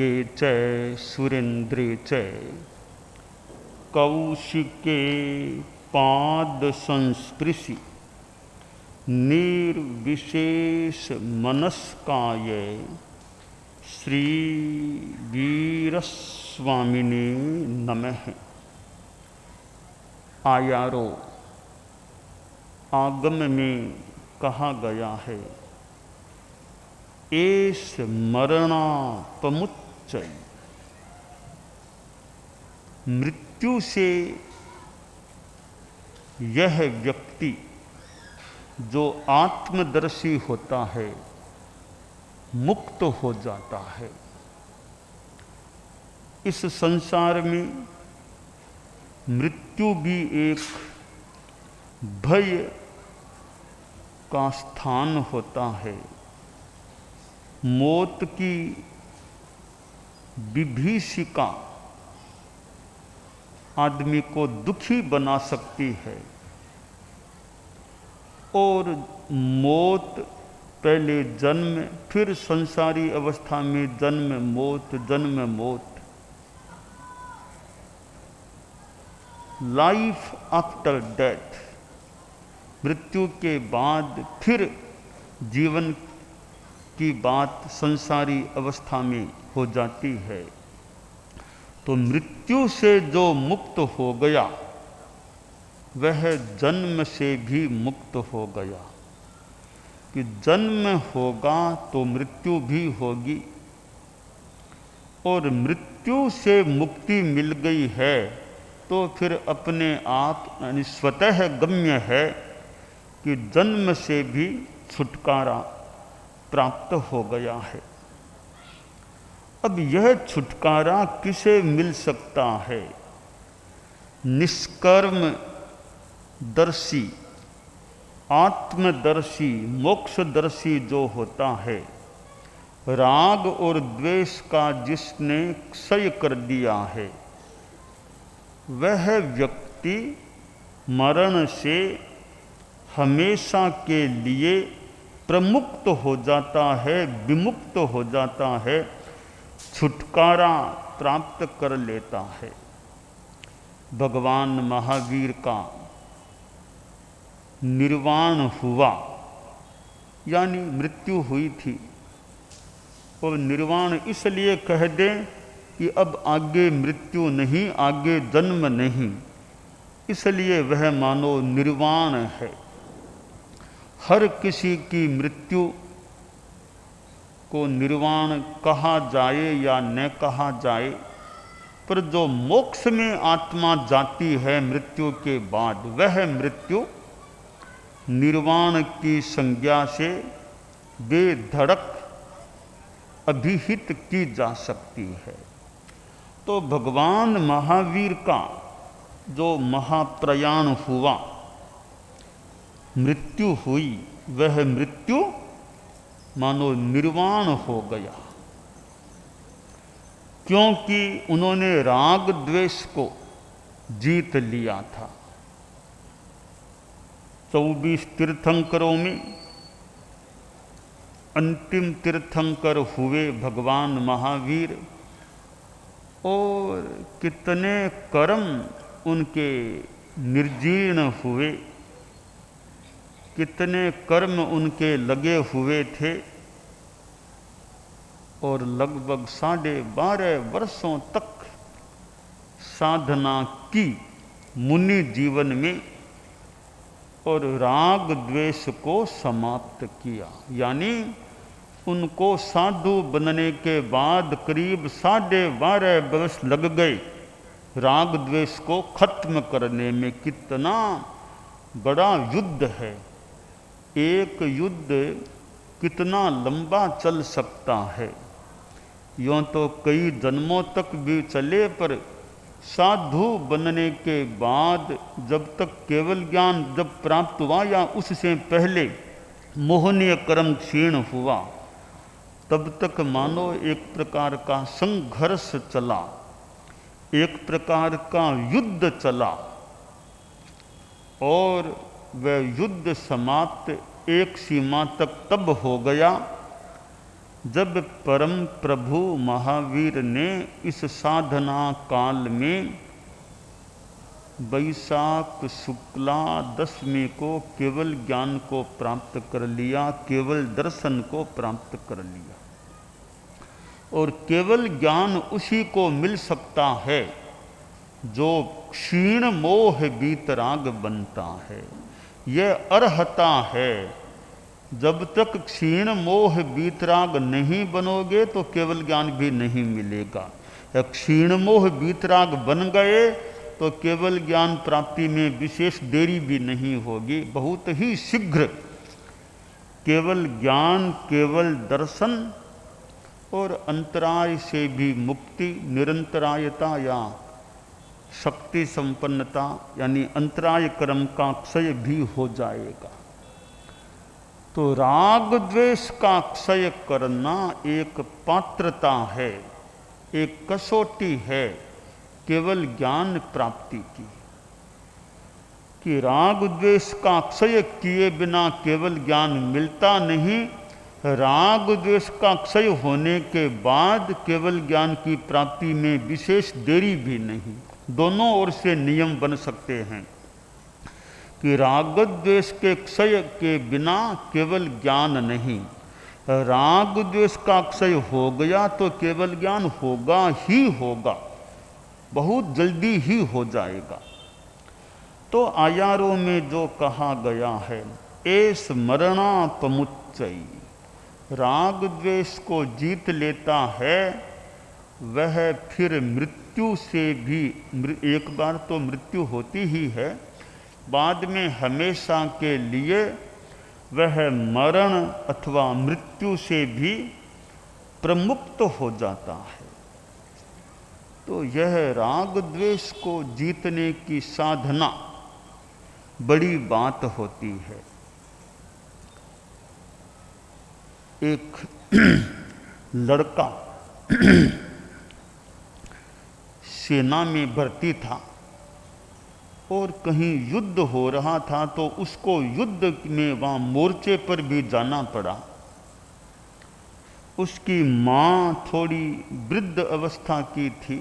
खड्गे च सुरेन्द्रे च कौशिके पाद संस्पृशि निर्विशेष मनस्काय श्री वीरस्वामिने नमः। आयारो आगम में कहा गया है, एस मरणापमुच्चय, मृत्यु से यह व्यक्ति जो आत्मदर्शी होता है मुक्त हो जाता है। इस संसार में मृत्यु भी एक भय का स्थान होता है। मौत की विभीषिका आदमी को दुखी बना सकती है और मौत पहले जन्म, फिर संसारी अवस्था में जन्म मौत, जन्म मौत, लाइफ आफ्टर डेथ, मृत्यु के बाद फिर जीवन की बात संसारी अवस्था में हो जाती है। तो मृत्यु से जो मुक्त हो गया वह जन्म से भी मुक्त हो गया। कि जन्म होगा तो मृत्यु भी होगी, और मृत्यु से मुक्ति मिल गई है तो फिर अपने आप यानी स्वतः गम्य है कि जन्म से भी छुटकारा प्राप्त हो गया है। अब यह छुटकारा किसे मिल सकता है? निष्कर्म दर्शी, आत्मदर्शी, मोक्षदर्शी जो होता है, राग और द्वेष का जिसने क्षय कर दिया है, वह व्यक्ति मरण से हमेशा के लिए प्रमुक्त हो जाता है, विमुक्त हो जाता है, छुटकारा प्राप्त कर लेता है। भगवान महावीर का निर्वाण हुआ, यानी मृत्यु हुई थी, और निर्वाण इसलिए कह दें कि अब आगे मृत्यु नहीं, आगे जन्म नहीं, इसलिए वह मानो निर्वाण है। हर किसी की मृत्यु को निर्वाण कहा जाए या न कहा जाए, पर जो मोक्ष में आत्मा जाती है मृत्यु के बाद, वह मृत्यु निर्वाण की संज्ञा से बेधड़क अभिहित की जा सकती है। तो भगवान महावीर का जो महाप्रयाण हुआ, मृत्यु हुई, वह मृत्यु मानो निर्वाण हो गया, क्योंकि उन्होंने राग द्वेष को जीत लिया था। 24 तीर्थंकरों में अंतिम तीर्थंकर हुए भगवान महावीर, और कितने कर्म उनके निर्जीर्ण हुए, कितने कर्म उनके लगे हुए थे, और लगभग 12.5 वर्षों तक साधना की मुनि जीवन में, और राग द्वेष को समाप्त किया। यानी उनको साधु बनने के बाद करीब 12.5 वर्ष लग गए राग द्वेष को खत्म करने में। कितना बड़ा युद्ध है! एक युद्ध कितना लंबा चल सकता है। यूँ तो कई जन्मों तक भी चले, पर साधु बनने के बाद जब तक केवल ज्ञान जब प्राप्त हुआ या उससे पहले मोहनीय कर्म क्षीण हुआ, तब तक मानो एक प्रकार का संघर्ष चला, एक प्रकार का युद्ध चला, और वह युद्ध समाप्त एक सीमा तक तब हो गया जब परम प्रभु महावीर ने इस साधना काल में वैशाख शुक्ला दशमी को केवल ज्ञान को प्राप्त कर लिया, केवल दर्शन को प्राप्त कर लिया। और केवल ज्ञान उसी को मिल सकता है जो क्षीण मोह बीतराग बनता है। यह अर्हता है। जब तक क्षीण मोह बीतराग नहीं बनोगे तो केवल ज्ञान भी नहीं मिलेगा। या क्षीण मोह बीतराग बन गए तो केवल ज्ञान प्राप्ति में विशेष देरी भी नहीं होगी, बहुत ही शीघ्र केवल ज्ञान, केवल दर्शन और अंतराय से भी मुक्ति, निरंतरायता या शक्ति संपन्नता यानी अंतराय कर्म का क्षय भी हो जाएगा। तो राग द्वेष का क्षय करना एक पात्रता है, एक कसौटी है केवल ज्ञान प्राप्ति की, कि राग द्वेष का क्षय किए बिना केवल ज्ञान मिलता नहीं। राग द्वेष का क्षय होने के बाद केवल ज्ञान की प्राप्ति में विशेष देरी भी नहीं। दोनों ओर से नियम बन सकते हैं कि राग द्वेष के क्षय के बिना केवल ज्ञान नहीं। राग द्वेष का क्षय हो गया तो केवल ज्ञान होगा ही होगा, बहुत जल्दी ही हो जाएगा। तो आयारों में जो कहा गया है, एस मरणापमुच्चई, राग द्वेष को जीत लेता है वह फिर मृत्यु से भी, एक बार तो मृत्यु होती ही है, बाद में हमेशा के लिए वह मरण अथवा मृत्यु से भी प्रमुक्त हो जाता है। तो यह राग द्वेष को जीतने की साधना बड़ी बात होती है। एक लड़का सेना में भर्ती था और कहीं युद्ध हो रहा था तो उसको युद्ध में वहाँ मोर्चे पर भी जाना पड़ा। उसकी माँ थोड़ी वृद्ध अवस्था की थी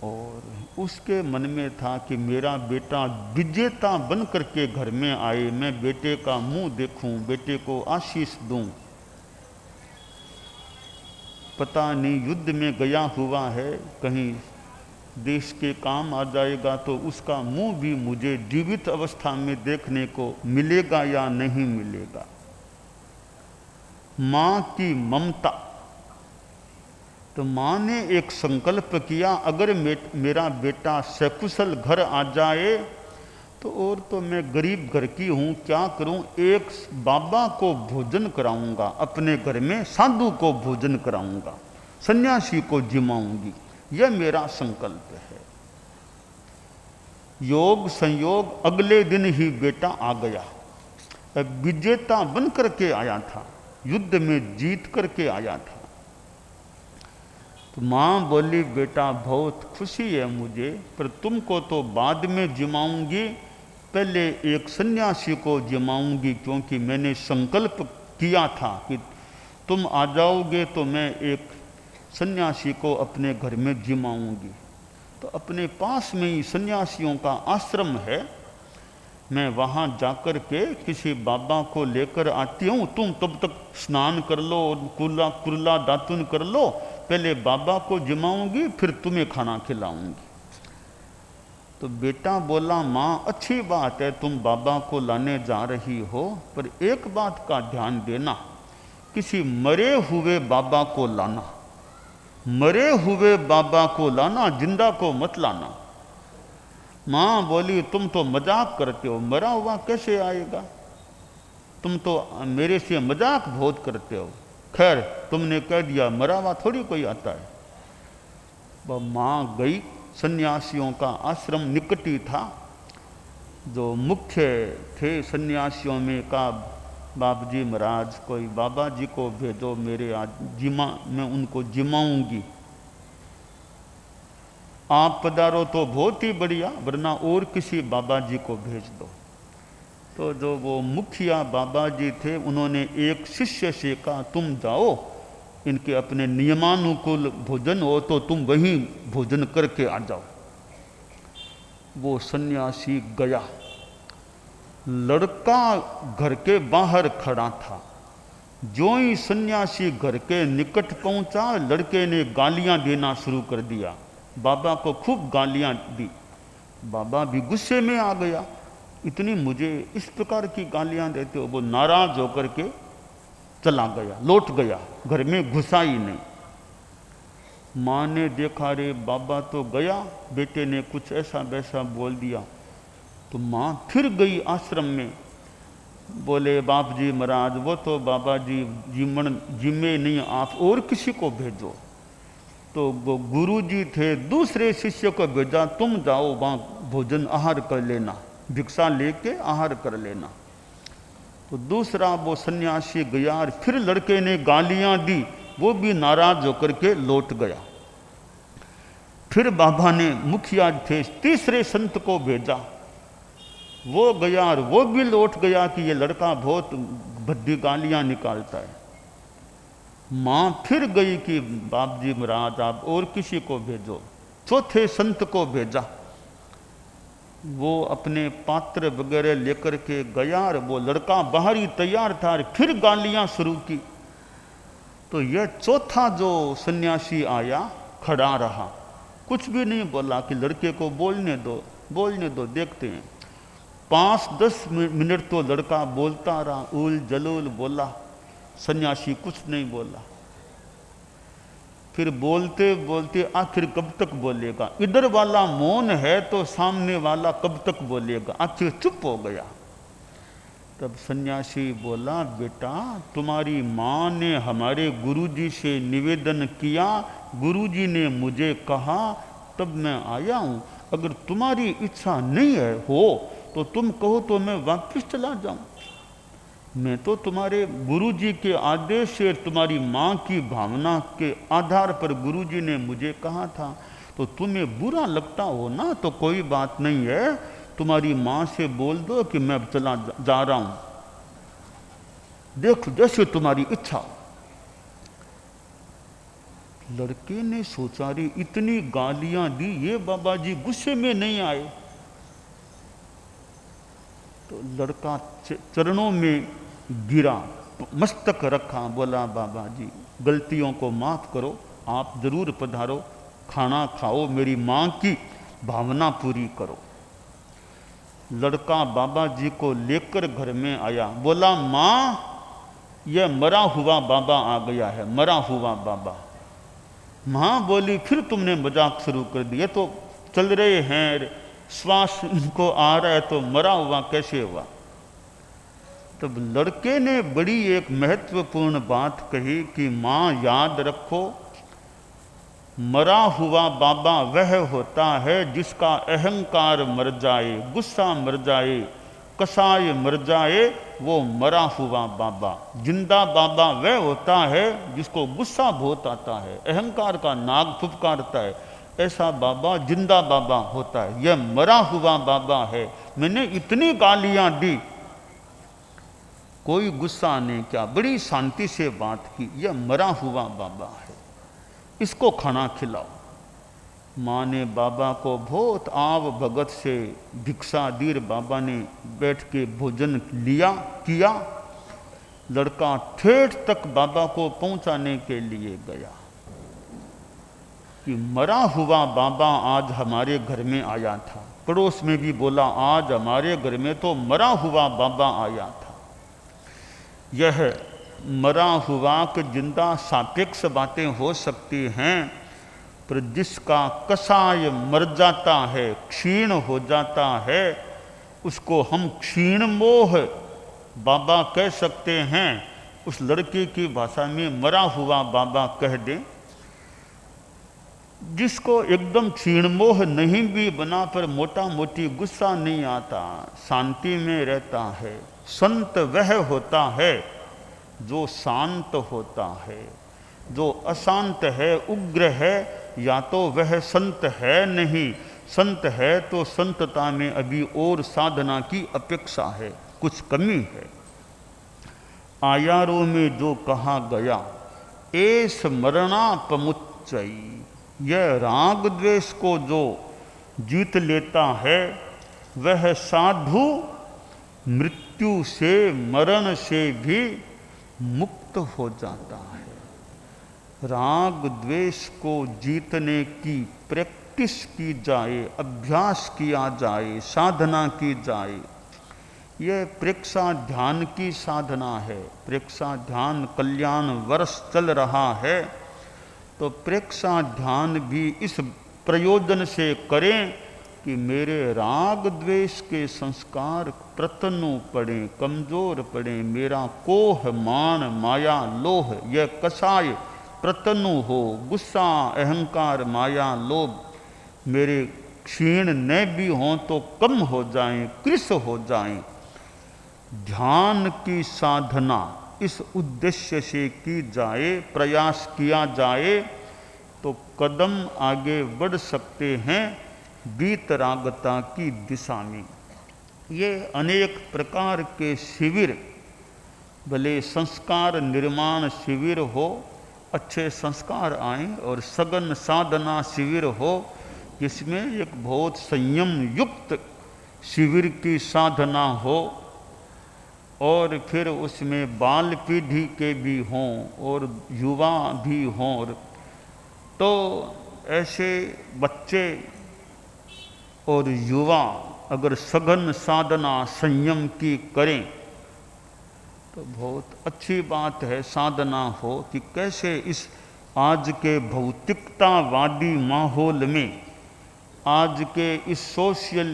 और उसके मन में था कि मेरा बेटा विजेता बन करके घर में आए, मैं बेटे का मुंह देखूं, बेटे को आशीष दूं। पता नहीं युद्ध में गया हुआ है, कहीं देश के काम आ जाएगा तो उसका मुंह भी मुझे जीवित अवस्था में देखने को मिलेगा या नहीं मिलेगा। माँ की ममता। तो माँ ने एक संकल्प किया, अगर मेरा बेटा सकुशल घर आ जाए तो, और तो मैं गरीब घर की हूँ, क्या करूँ, एक बाबा को भोजन कराऊंगा, अपने घर में साधु को भोजन कराऊंगा, सन्यासी को जिमाऊंगी, यह मेरा संकल्प है। योग संयोग अगले दिन ही बेटा आ गया, विजेता बन करके आया था, युद्ध में जीत करके आया था। तो माँ बोली, बेटा बहुत खुशी है मुझे, पर तुमको तो बाद में जिमाऊंगी, पहले एक सन्यासी को जिमाऊंगी, क्योंकि मैंने संकल्प किया था कि तुम आ जाओगे तो मैं एक सन्यासी को अपने घर में जिमाऊंगी। तो अपने पास में ही सन्यासियों का आश्रम है, मैं वहाँ जाकर के किसी बाबा को लेकर आती हूँ, तुम तब तक स्नान कर लो, कुल्ला दातुन कर लो, पहले बाबा को जिमाऊंगी फिर तुम्हें खाना खिलाऊंगी। तो बेटा बोला, माँ अच्छी बात है तुम बाबा को लाने जा रही हो, पर एक बात का ध्यान देना, किसी मरे हुए बाबा को लाना, मरे हुए बाबा को लाना, जिंदा को मत लाना। माँ बोली, तुम तो मजाक करते हो, मरा हुआ कैसे आएगा, तुम तो मेरे से मजाक बहुत करते हो। खैर तुमने कह दिया, मरा हुआ थोड़ी कोई आता है। वह माँ गई, सन्यासियों का आश्रम निकट ही था, जो मुख्य थे सन्यासियों में कहा, बाबा जी महाराज कोई बाबा जी को भेजो, मेरे आज जिमा, मैं उनको जिमाऊंगी। आप पधारो तो बहुत ही बढ़िया, वरना और किसी बाबा जी को भेज दो। तो जो वो मुखिया बाबा जी थे उन्होंने एक शिष्य से कहा, तुम जाओ, इनके अपने नियमानुकूल भोजन हो तो तुम वहीं भोजन करके आ जाओ। वो सन्यासी गया। लड़का घर के बाहर खड़ा था। जो ही सन्यासी घर के निकट पहुंचा, लड़के ने गालियां देना शुरू कर दिया। बाबा को खूब गालियां दी। बाबा भी गुस्से में आ गया, इतनी मुझे इस प्रकार की गालियां देते हो। वो नाराज होकर के चला गया, लौट गया, घर में घुसा ही नहीं। माँ ने देखा, रे बाबा तो गया, बेटे ने कुछ ऐसा वैसा बोल दिया। तो माँ फिर गई आश्रम में। बोले, बाप जी महाराज वो तो बाबा जी जिम्मे नहीं, आप और किसी को भेजो। तो वो गुरु जी थे, दूसरे शिष्य को भेजा, तुम जाओ वहाँ भोजन आहार कर लेना, भिक्षा लेके आहार कर लेना। तो दूसरा वो सन्यासी गया और फिर लड़के ने गालियां दी, वो भी नाराज होकर के लौट गया। फिर बाबा ने मुखिया थे, तीसरे संत को भेजा, वो गया और वो भी लौट गया कि ये लड़का बहुत भद्दी गालियां निकालता है। माँ फिर गई कि बाप जी महाराज आप और किसी को भेजो। चौथे संत को भेजा, वो अपने पात्र वगैरह लेकर के गया और वो लड़का बाहर ही तैयार था और फिर गालियां शुरू की। तो यह चौथा जो सन्यासी आया, खड़ा रहा, कुछ भी नहीं बोला कि लड़के को बोलने दो, देखते हैं। 5-10 मिनट तो लड़का बोलता रहा, उल जलूल बोला, सन्यासी कुछ नहीं बोला। फिर बोलते बोलते आखिर कब तक बोलेगा, इधर वाला मौन है तो सामने वाला कब तक बोलेगा, आखिर चुप हो गया। तब सन्यासी बोला, बेटा तुम्हारी माँ ने हमारे गुरुजी से निवेदन किया, गुरुजी ने मुझे कहा, तब मैं आया हूँ। अगर तुम्हारी इच्छा नहीं है हो तो तुम कहो तो मैं वापस चला जाऊँ। मैं तो तुम्हारे गुरुजी के आदेश से, तुम्हारी माँ की भावना के आधार पर गुरुजी ने मुझे कहा था। तो तुम्हें बुरा लगता हो ना तो कोई बात नहीं है, तुम्हारी माँ से बोल दो कि मैं चला जा रहा हूँ, देखो जैसे तुम्हारी इच्छा। लड़के ने सोचा, रे इतनी गालियां दी, ये बाबा जी गुस्से में नहीं आए। तो लड़का चरणों में गिरा, मस्तक रखा, बोला, बाबा जी गलतियों को माफ करो, आप जरूर पधारो, खाना खाओ, मेरी माँ की भावना पूरी करो। लड़का बाबा जी को लेकर घर में आया, बोला, माँ यह मरा हुआ बाबा आ गया है, मरा हुआ बाबा। माँ बोली, फिर तुमने मजाक शुरू कर दिया, तो चल रहे हैं, श्वास इनको आ रहा है तो मरा हुआ कैसे हुआ। तब लड़के ने बड़ी एक महत्वपूर्ण बात कही कि माँ याद रखो, मरा हुआ बाबा वह होता है जिसका अहंकार मर जाए, गुस्सा मर जाए, कसाय मर जाए, वो मरा हुआ बाबा। जिंदा बाबा वह होता है जिसको गुस्सा बहुत आता है, अहंकार का नाग फुफकारता है, ऐसा बाबा जिंदा बाबा होता है। यह मरा हुआ बाबा है। मैंने इतनी गालियां दी, कोई गुस्सा नहीं किया, बड़ी शांति से बात की, यह मरा हुआ बाबा है, इसको खाना खिलाओ। माँ ने बाबा को बहुत आव भगत से भिक्षा दी, बाबा ने बैठ के भोजन किया। लड़का ठेठ तक बाबा को पहुंचाने के लिए गया कि मरा हुआ बाबा आज हमारे घर में आया था। पड़ोस में भी बोला, आज हमारे घर में तो मरा हुआ बाबा आया था। यह मरा हुआ कि जिंदा सापेक्ष बातें हो सकती हैं, पर जिसका कसाय मर जाता है, क्षीण हो जाता है, उसको हम क्षीण मोह बाबा कह सकते हैं। उस लड़के की भाषा में मरा हुआ बाबा कह दें। जिसको एकदम क्षीण मोह नहीं भी बना पर मोटा मोटी गुस्सा नहीं आता, शांति में रहता है, संत वह होता है जो शांत होता है। जो अशांत है, उग्र है, या तो वह संत है नहीं, संत है तो संतता में अभी और साधना की अपेक्षा है। कुछ कमी है। आयारों में जो कहा गया ए स्मरणापमुच्चयी, यह राग द्वेष को जो जीत लेता है वह साधु मृत्यु से, मरण से भी मुक्त हो जाता है। राग द्वेष को जीतने की प्रैक्टिस की जाए, अभ्यास किया जाए, साधना की जाए। यह प्रेक्षा ध्यान की साधना है। प्रेक्षा ध्यान कल्याण वर्ष चल रहा है, तो प्रेक्षा ध्यान भी इस प्रयोजन से करें कि मेरे राग द्वेष के संस्कार प्रतनु पड़े, कमजोर पड़े, मेरा कोह मान माया लोह यह कषाय प्रतनु हो, गुस्सा अहंकार माया लोभ मेरे क्षीण न भी हों तो कम हो जाएं, कृश हो जाएं। ध्यान की साधना इस उद्देश्य से की जाए, प्रयास किया जाए तो कदम आगे बढ़ सकते हैं वीतरागता की दिशा में। ये अनेक प्रकार के शिविर, भले संस्कार निर्माण शिविर हो, अच्छे संस्कार आएं, और सघन साधना शिविर हो जिसमें एक बहुत संयम युक्त शिविर की साधना हो, और फिर उसमें बाल पीढ़ी के भी हों और युवा भी हों। तो ऐसे बच्चे और युवा अगर सघन साधना संयम की करें तो बहुत अच्छी बात है। साधना हो कि कैसे इस आज के भौतिकतावादी माहौल में, आज के इस सोशल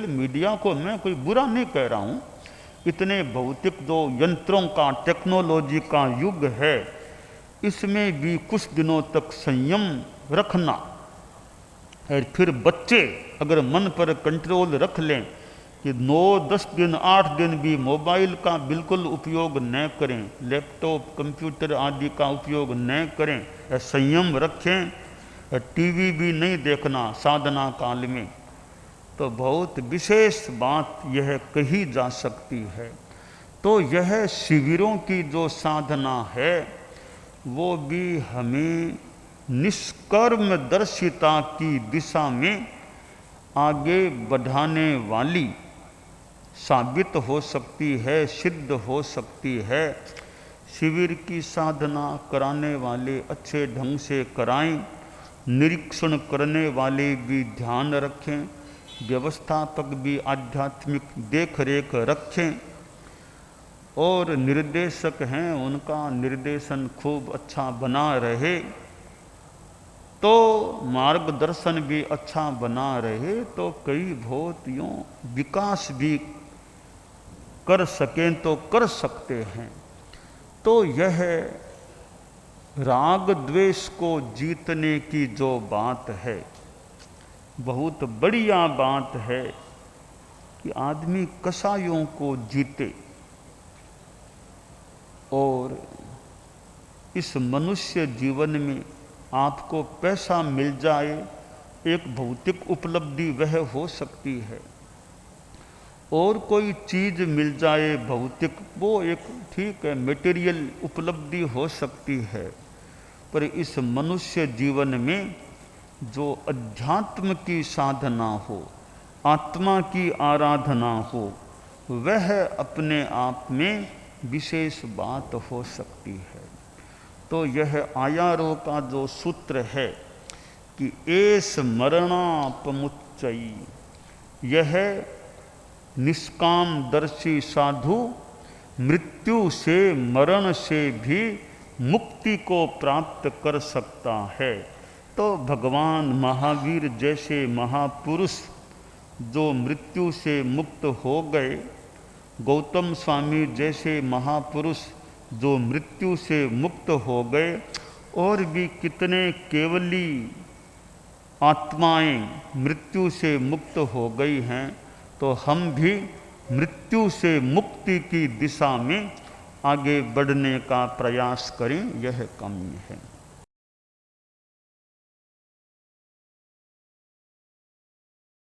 मीडिया को मैं कोई बुरा नहीं कह रहा हूँ, इतने भौतिक जो यंत्रों का, टेक्नोलॉजी का युग है, इसमें भी कुछ दिनों तक संयम रखना। और फिर बच्चे अगर मन पर कंट्रोल रख लें कि 9-10 दिन 8 दिन भी मोबाइल का बिल्कुल उपयोग न करें, लैपटॉप कंप्यूटर आदि का उपयोग न करें, संयम रखें, टीवी भी नहीं देखना साधना काल में, तो बहुत विशेष बात यह कही जा सकती है। तो यह शिविरों की जो साधना है वो भी हमें निष्कर्मदर्शिता की दिशा में आगे बढ़ाने वाली साबित हो सकती है, सिद्ध हो सकती है। शिविर की साधना कराने वाले अच्छे ढंग से कराएं, निरीक्षण करने वाले भी ध्यान रखें, व्यवस्थापक भी आध्यात्मिक देख रेख रखें, और निर्देशक हैं उनका निर्देशन खूब अच्छा बना रहे, तो मार्गदर्शन भी अच्छा बना रहे, तो कई बहुत यूँ विकास भी कर सकें तो कर सकते हैं। तो यह राग द्वेष को जीतने की जो बात है, बहुत बढ़िया बात है कि आदमी कसायों को जीते और इस मनुष्य जीवन में आपको पैसा मिल जाए, एक भौतिक उपलब्धि वह हो सकती है, और कोई चीज़ मिल जाए भौतिक, वो एक ठीक है मटेरियल उपलब्धि हो सकती है। पर इस मनुष्य जीवन में जो अध्यात्म की साधना हो, आत्मा की आराधना हो, वह अपने आप में विशेष बात हो सकती है। तो यह आयारों का जो सूत्र है कि एस मरणापमुच्चयी, यह निष्कामदर्शी साधु मृत्यु से, मरण से भी मुक्ति को प्राप्त कर सकता है। तो भगवान महावीर जैसे महापुरुष जो मृत्यु से मुक्त हो गए, गौतम स्वामी जैसे महापुरुष जो मृत्यु से मुक्त हो गए, और भी कितने केवली आत्माएं मृत्यु से मुक्त हो गई हैं। तो हम भी मृत्यु से मुक्ति की दिशा में आगे बढ़ने का प्रयास करें, यह कमी है।